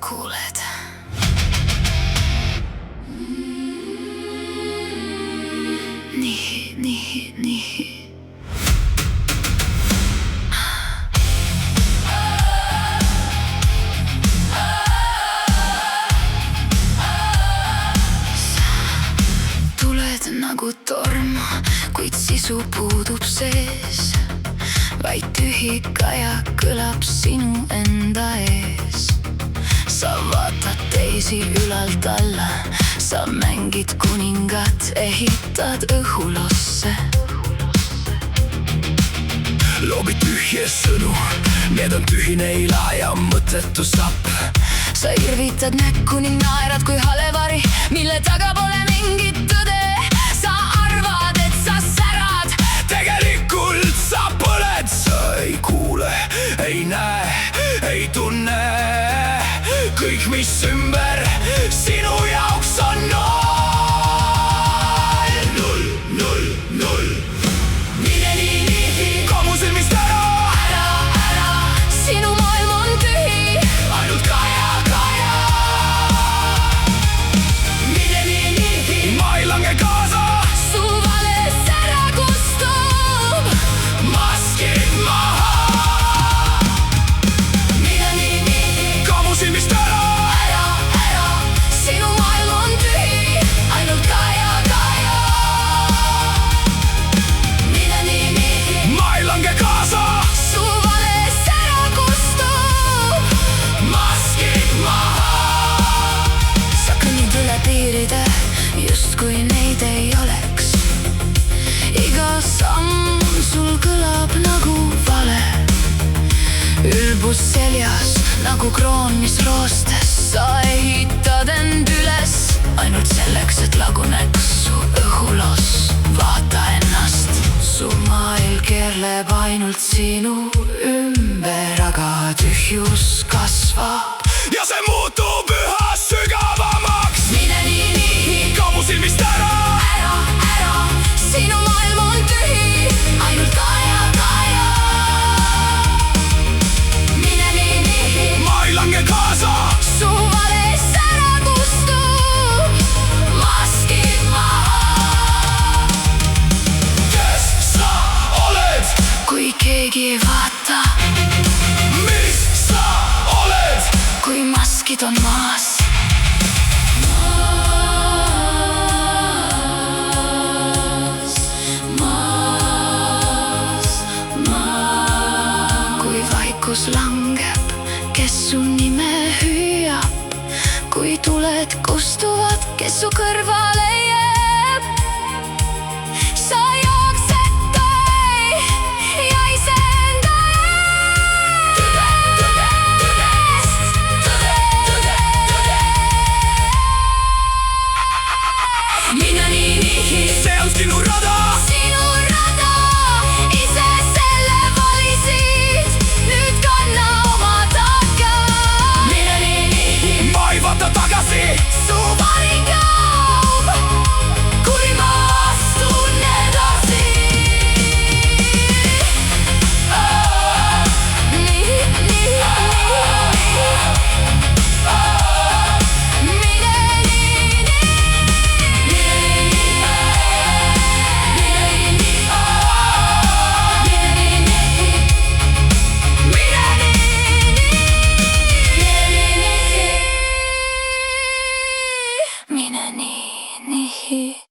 kuuled. Nii. Tuled nagu torm, kuid sisu puudub sees. Vaid tühi kaja kõlab sinu enda ees. Sa vaatad teisi ülalt alla, sa mängid kuningat, ehitad õhulosse. Loobid tühje sõnu, need on tühine ila ja mõttetu sapp. Sa irvitad näkku ning naerad kui halevari, mille taga pole mingit tõde. Sa arvad, et sa särad, tegelikult sa põled. Sa ei kuule, ei näe, ei tunne. Kõik, mis ümber sinu jaoks on null. mine nii, Kamu silmist ära, ära, sinu maailm on tühi. ainult kaja. Mine nii, Ma ei lange kaasa, su vale sära kustub. maskid maha. Mine nii, Kamu silmist ära, ära, sinu maailm on tühi. Ainult kaja. Mine nii, ma ei lange kaasa, su vale sära kustub. maskid maha. Sa kõnnid üle piiride, justkui neid ei oleks. Iga samm sul kõlab nagu vale. Ülbus seljas nagu kroon, mis roostes. Sa ehitad end üles ainult selleks, et laguneks su õhuloss. Vaata ennast, su maailm keerleb ainult sinu ümber, aga tühjus kasvab. Ja see muutub üha sügavamaks. Mine nii, Kamu silmist ära, ära, sinu maailm on tühi. Ainult kaja. Mine nii, ma ei lange kaasa, su vale sära kustub. Maskid maha. kes sa oled, Kui keegi ei vaata, mis sa oled. kui maskid on maas. Kui vaikus langeb, kes su nime hüüab. Kui tuled kustuvad, kes su kõrvale jääb. Sa jooksed tõe ja iseenda eest. Mine nii, See on sinu rada, sinu rada, ise selle valisid, nüüd kanna oma takka. Mine nii, ma ei vaata tagasi. su vari kaob, kui ma astun edasi. Nii. Mine nii.